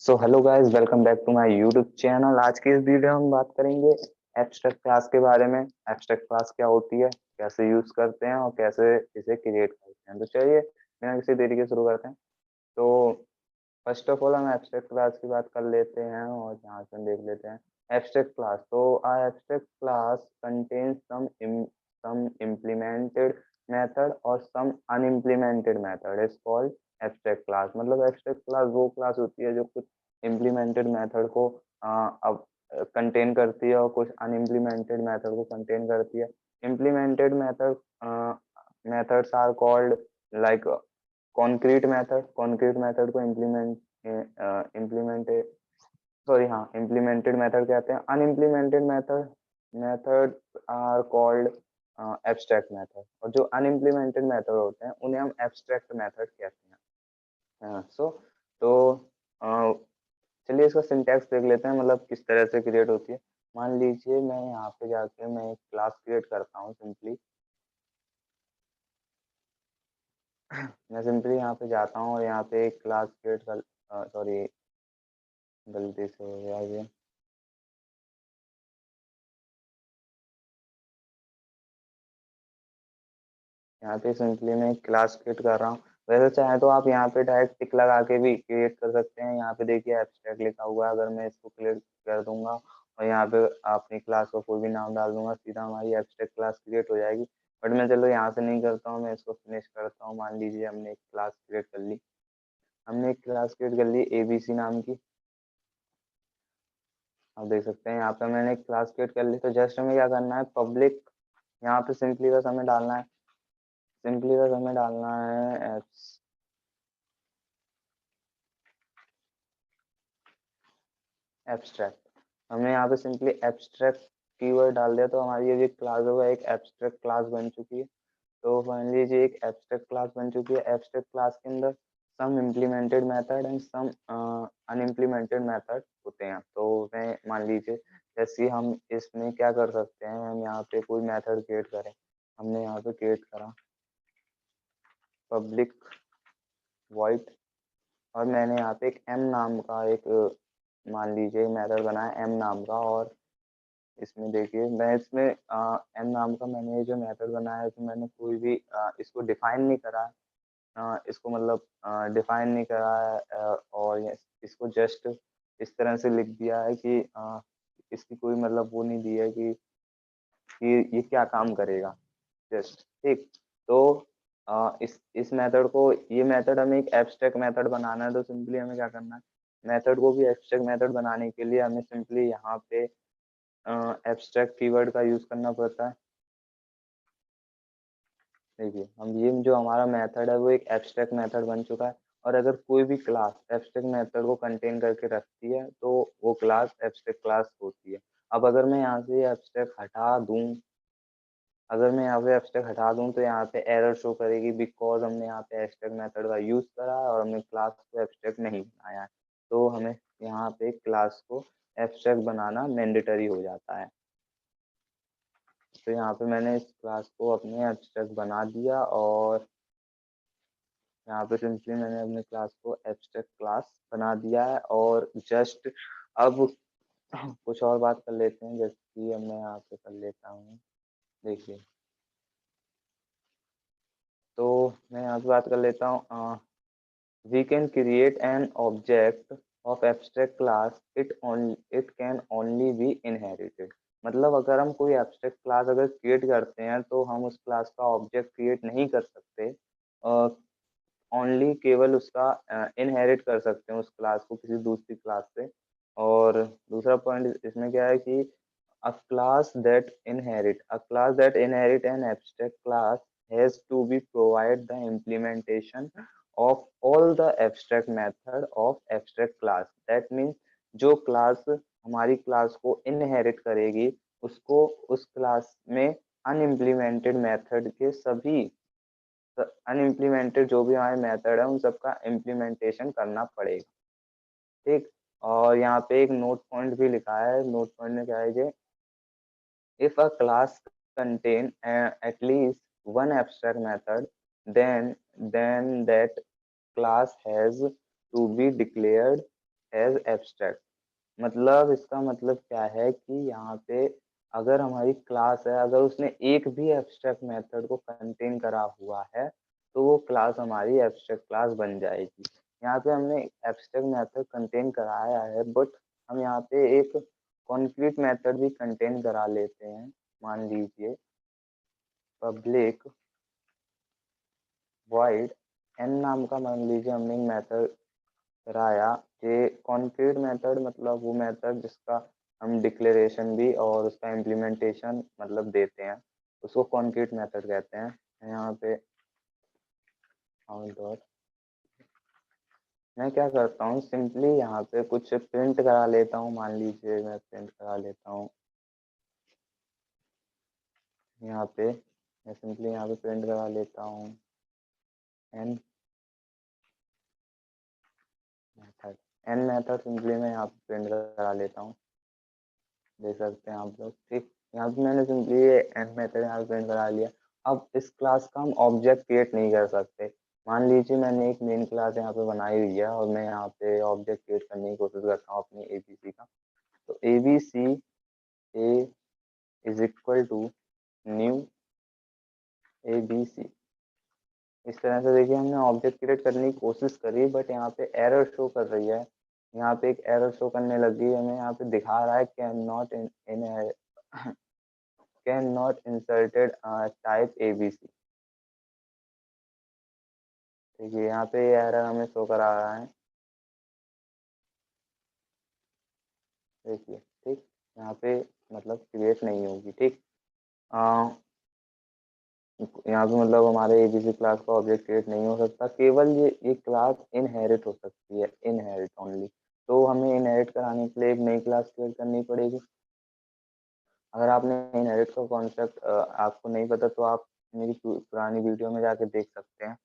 So hello guys, welcome back to my YouTube channel. आज की इस वीडियो में हम बात करेंगे एब्स्ट्रैक्ट क्लास के बारे में। एब्स्ट्रैक्ट क्लास क्या होती है, कैसे यूज करते हैं और कैसे इसे क्रिएट करते हैं। तो चलिए बिना किसी देरी के शुरू करते हैं। तो फर्स्ट ऑफ ऑल हम एब्स्ट्रैक्ट क्लास की बात कर लेते हैं और यहाँ से हम देख लेते हैं एब्स्ट्रैक्ट क्लास। तो abstract class contains some implemented method और some unimplemented method is called abstract class। मतलब abstract class वो क्लास होती है जो कुछ implemented method को अब कंटेन करती है और कुछ unimplemented method को कंटेन करती है। implemented methods are called like concrete method को implemented method कहते हैं। unimplemented method are called abstract method और जो अनइम्प्लीमेंटेड मेथड होते हैं उन्हें हम एब्स्ट्रैक्ट मेथड कहते हैं। तो चलिए इसका सिंटैक्स देख लेते हैं, मतलब किस तरह से क्रिएट होती है। मान लीजिए मैं यहाँ पे जाके मैं एक क्लास क्रिएट करता हूँ सिंपली। मैं सिंपली यहाँ पे जाता हूँ और यहाँ पे एक क्लास क्रिएट कर सॉरी गलती से हो गया ये। यहाँ पे सिंपली मैं एक क्लास क्रिएट कर रहा हूँ। वैसे चाहे तो आप यहाँ पे डायरेक्ट टिक लगा के भी क्रिएट कर सकते हैं। यहाँ पे देखिए एब्स्ट्रैक्ट लिखा हुआ है। अगर मैं इसको क्लिक कर दूंगा और यहाँ पे अपनी क्लास का कोई भी नाम डाल दूंगा, सीधा हमारी एब्स्ट्रैक्ट क्लास क्रिएट हो जाएगी। बट मैं चलो यहाँ से नहीं करता हूँ, मैं इसको फिनिश करता हूँ। मान लीजिए हमने एक क्लास क्रिएट कर ली, ABC नाम की। आप देख सकते हैं यहाँ पे मैंने एक क्लास क्रिएट कर ली। तो जस्ट हमें क्या करना है, पब्लिक यहाँ पे सिंपली बस हमें डालना है एब्स्ट्रैक्ट। हमने यहाँ पे सिंपली एब्स्ट्रैक्ट कीवर्ड डाल दिया तो हमारी ये जो क्लास होगा एक एब्स्ट्रैक्ट क्लास बन चुकी है। तो फाइनली ये एक एब्स्ट्रैक्ट क्लास बन चुकी है। एब्स्ट्रैक्ट क्लास के अंदर some implemented method and some unimplemented method होते हैं। तो मैं मान लीजिए जैसे हम इसमें क्या कर सकते हैं, हम यहाँ पे कोई मेथड क्रिएट करें। हमने यहाँ पे क्रिएट करा पब्लिक वॉइड और मैंने यहाँ पे एक एम नाम का एक मान लीजिए मेथड बनाया एम नाम का। और इसमें देखिए मैं इसमें एम नाम का मैंने जो मेथड बनाया है तो मैंने कोई भी इसको डिफाइन नहीं करा है। इसको मतलब डिफाइन नहीं करा है और इसको जस्ट इस तरह से लिख दिया है कि इसकी कोई मतलब वो नहीं दी है कि ये क्या काम करेगा जस्ट। ठीक। तो इस मेथड को, ये मेथड हमें एक एब्स्ट्रैक्ट मेथड बनाना है। तो सिंपली हमें क्या करना है, मेथड को भी एब्स्ट्रैक्ट मेथड बनाने के लिए हमें सिंपली यहाँ पे एब्स्ट्रैक्ट कीवर्ड का यूज करना पड़ता है। देखिए हम ये जो हमारा मेथड है वो एक एब्स्ट्रैक्ट मेथड बन चुका है। और अगर कोई भी क्लास एब्स्ट्रैक्ट मेथड को कंटेन करके रखती है तो वो क्लास एब्स्ट्रैक्ट क्लास होती है। अब अगर मैं यहाँ से एब्स्ट्रैक्ट हटा दूं, अगर मैं यहाँ पे एब्स्ट्रैक्ट हटा दूं तो यहाँ पे एरर शो करेगी बिकॉज हमने यहाँ पे एब्स्ट्रैक्ट मेथड का यूज करा है और हमने क्लास को एब्स्ट्रैक्ट नहीं बनाया है। तो हमें यहाँ पे क्लास को एब्स्ट्रैक्ट बनाना मैंडेटरी हो जाता है। तो यहाँ पे मैंने इस क्लास को अपने एब्स्ट्रैक्ट बना दिया और यहाँ पे सिंपली मैंने अपने क्लास को एब्स्ट्रैक्ट क्लास बना दिया है। और जस्ट अब कुछ और बात कर लेते हैं, जैसे कि अब मैं यहाँ पे कर लेता हूँ। देखिए तो मैं यहाँ पे बात कर लेता हूँ। We can create an object of abstract class, it can only be inherited. मतलब अगर हम कोई एब्स्ट्रैक्ट क्लास अगर क्रिएट करते हैं तो हम उस क्लास का ऑब्जेक्ट क्रिएट नहीं कर सकते, ओनली केवल उसका इनहेरिट कर सकते हैं उस क्लास को किसी दूसरी क्लास से। और दूसरा पॉइंट इसमें क्या है कि a class that inherit an abstract class has to be provide the implementation of all the abstract method of abstract class। That means जो क्लास हमारी क्लास को इनहेरिट करेगी उसको उस क्लास में अनइम्प्लीमेंटेड मेथड के सभी अनइम्प्लीमेंटेड जो भी हमारे मेथड है उन सबका इम्प्लीमेंटेशन करना पड़ेगा। ठीक। और यहाँ पे एक नोट पॉइंट भी लिखा है। नोट पॉइंट में क्या है कि if a class contain at least one abstract method, then that class has to be declared as abstract. मतलब इसका मतलब क्या है कि यहाँ पे अगर हमारी क्लास है, अगर उसने एक भी एब्स्ट्रैक्ट मेथड को कंटेन करा हुआ है, तो वो क्लास हमारी एब्स्ट्रैक्ट क्लास बन जाएगी। यहाँ पे हमने एब्स्ट्रैक्ट मेथड कंटेन कराया है, बट हम यहाँ पे एक कॉन्क्रीट मेथड भी कंटेन करा लेते हैं। मान लीजिए पब्लिक वॉइड एन नाम का मान लीजिए हमने एक मेथड कराया। ये कॉन्क्रीट मेथड मतलब वो मेथड जिसका हम डिक्लेरेशन भी और उसका इम्प्लीमेंटेशन मतलब देते हैं, उसको कॉन्क्रीट मेथड कहते हैं। यहाँ पे आउटडोर मैं क्या करता हूँ, सिंपली यहाँ पे कुछ प्रिंट करा लेता हूँ। मान लीजिए मैं प्रिंट करा लेता हूँ यहाँ पे, मैं सिंपली यहाँ पे प्रिंट करा लेता हूँ an method. An method simply मैं यहाँ पे प्रिंट करा लेता हूँ, देख सकते हैं आप लोग। ठीक, यहाँ पे मैंने सिंपली ये एन मेथड यहाँ पे प्रिंट करा लिया। अब इस क्लास का हम ऑब्जेक्ट क्रिएट नहीं कर सकते। मान लीजिए मैंने एक मेन क्लास यहाँ पे बनाई हुई है और मैं यहाँ पे ऑब्जेक्ट क्रिएट करने की कोशिश करता हूँ अपनी एबीसी का। तो ABC a is equal to new ABC. इस तरह से देखिए हमने ऑब्जेक्ट क्रिएट करने की कोशिश करी, बट यहाँ पे एरर शो कर रही है। यहाँ पे एक एरर शो करने लगी है, हमें यहाँ पे दिखा रहा है can not inserted type ABC. ठीक है, यहाँ पे एरर हमें शो करा रहा है, देखिए। ठीक, यहाँ पे मतलब क्रिएट नहीं होगी। ठीक, यहाँ पे मतलब हमारे एबीसी क्लास का ऑब्जेक्ट क्रिएट नहीं हो सकता, केवल ये क्लास इनहेरिट हो सकती है, इनहेरिट ओनली। तो हमें इनहेरिट कराने के लिए एक नई क्लास क्रिएट करनी पड़ेगी। अगर आपने इनहेरिट का कॉन्सेप्ट आपको नहीं पता तो आप मेरी पुरानी वीडियो में जाके देख सकते हैं।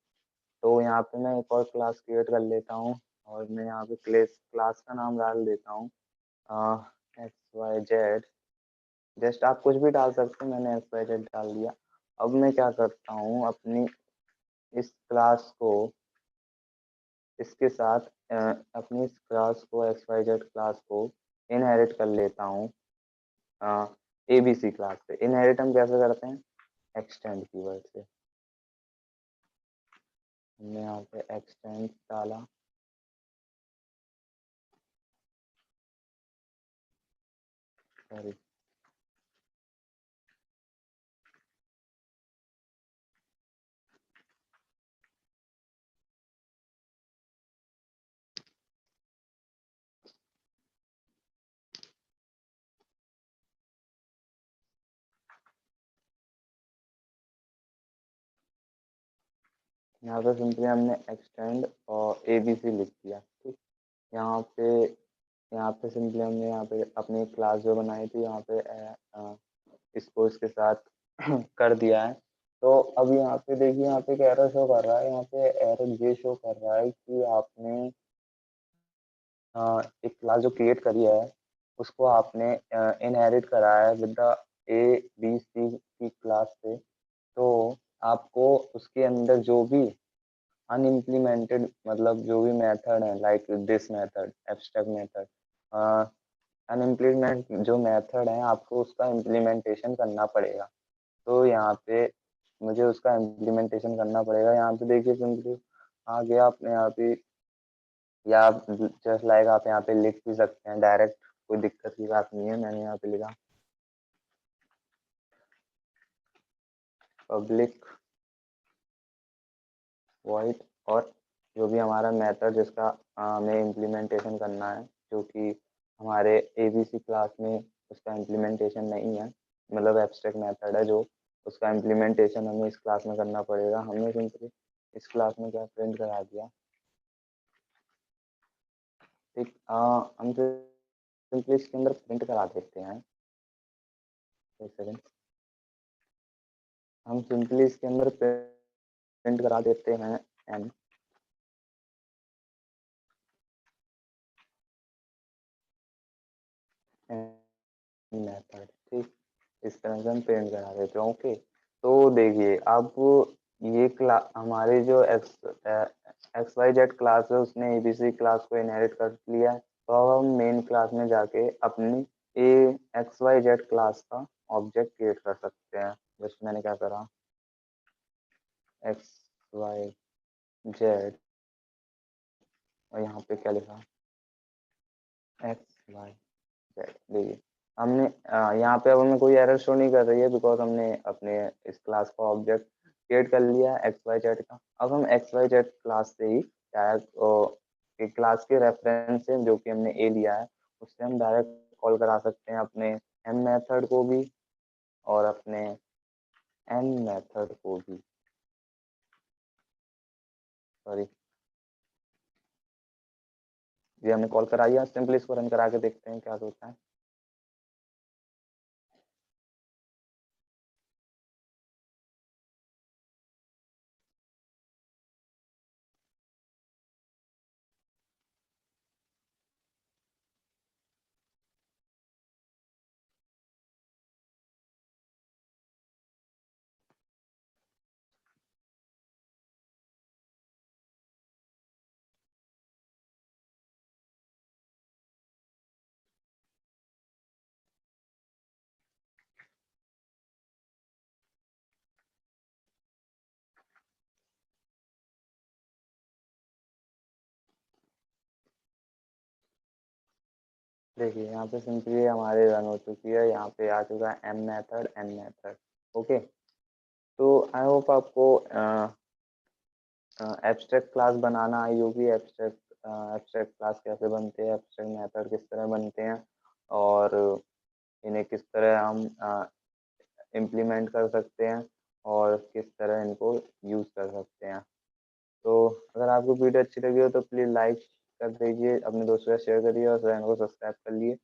तो यहाँ पे मैं एक और क्लास क्रिएट कर लेता हूँ और मैं यहाँ पे क्लास का नाम डाल देता हूँ XYZ। जस्ट आप कुछ भी डाल सकते हैं, मैंने XYZ डाल दिया। अब मैं क्या करता हूँ, अपनी इस क्लास को इसके साथ अपनी इस क्लास को XYZ क्लास को इनहेरिट कर लेता हूँ एबीसी क्लास से। इनहेरिट हम कैसे करते हैं, एक्सटेंड कीवर्ड से। हमने यहाँ पे एक्सटेंड डाला, सॉरी यहाँ पे सिंपली हमने एक्सटेंड और एबीसी लिख दिया। ठीक, यहाँ पे सिंपली हमने यहाँ पे अपनी क्लास जो बनाई थी यहाँ पे इसको इसके साथ कर दिया है। तो अब यहाँ पे देखिए, यहाँ पे एक एरर शो कर रहा है। यहाँ पे एरर ये शो कर रहा है कि आपने एक क्लास जो क्रिएट करी है उसको आपने इनहेरिट कराया है with the A B C की क्लास से। तो आपको उसके अंदर जो भी अनइम्प्लीमेंटेड मतलब जो भी मेथड है, like this method, abstract method, unimplement जो मेथड है, आपको उसका इम्प्लीमेंटेशन करना पड़ेगा। तो यहाँ पे मुझे उसका इम्प्लीमेंटेशन करना पड़ेगा। यहाँ पे देखिए सिंपली आ गया अपने यहाँ पे, या आप जस्ट लाइक आप यहाँ पे लिख भी सकते हैं डायरेक्ट, कोई दिक्कत की बात नहीं है। मैंने यहाँ पे लिखा पब्लिक वॉइड, और जो भी हमारा मेथड जिसका हमें इम्प्लीमेंटेशन करना है, जो कि हमारे एबीसी क्लास में उसका इम्प्लीमेंटेशन नहीं है, मतलब एब्स्ट्रैक्ट मेथड है जो, उसका इम्प्लीमेंटेशन हमें इस क्लास में करना पड़ेगा। हमने सिंपली इस क्लास में क्या प्रिंट करा दिया। ठीक, हम सिंपली इसके अंदर प्रिंट करा देते हैं। एक सेकेंड, हम सिंपली इसके अंदर प्रिंट करा देते हैं एन मेथड। ठीक, इस तरह से हम प्रिंट करा देते हैं। ओके, तो देखिए अब ये क्लास हमारे जो एक्स वाई जेड क्लास है उसने एबीसी क्लास को इनहेरिट कर लिया है। तो अब हम मेन क्लास में जाके अपनी ए एक्स वाई जेड क्लास का ऑब्जेक्ट क्रिएट कर सकते हैं। जैसे मैंने क्या करा, एक्स वाई जेड, और यहाँ पे क्या लिखा, एक्स वाई जेड। देखिए हमने यहाँ पे अब हमें कोई एरर शो नहीं कर रही है, बिकॉज हमने अपने इस क्लास का ऑब्जेक्ट क्रिएट कर लिया है एक्स वाई जेड का। अब हम एक्स वाई जेड क्लास से ही डायरेक्ट क्लास के रेफरेंस से जो कि हमने ए लिया है, उससे हम डायरेक्ट कॉल करा सकते हैं अपने एम मेथड को भी और अपने एन मेथड को भी। सॉरी, ये हमने कॉल कराई है। सिंपली इसको रन करा के देखते हैं क्या होता है। देखिए यहाँ पे सिंपली हमारे रन हो चुकी है, यहाँ पे आ चुका है am method an method. Okay, तो आई होप आपको एब्स्ट्रैक्ट क्लास बनाना आई होगी। एब्स्ट्रैक्ट क्लास कैसे बनते हैं, एब्स्ट्रैक्ट मेथड किस तरह बनते हैं, और इन्हें किस तरह हम इम्प्लीमेंट कर सकते हैं, और किस तरह इनको यूज़ कर सकते हैं। तो अगर आपको वीडियो अच्छी लगी हो तो प्लीज़ लाइक कर दीजिए, अपने दोस्तों के साथ शेयर करिए और चैनल को सब्सक्राइब कर लिए।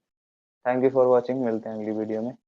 थैंक यू फॉर वॉचिंग, मिलते हैं अगली वीडियो में।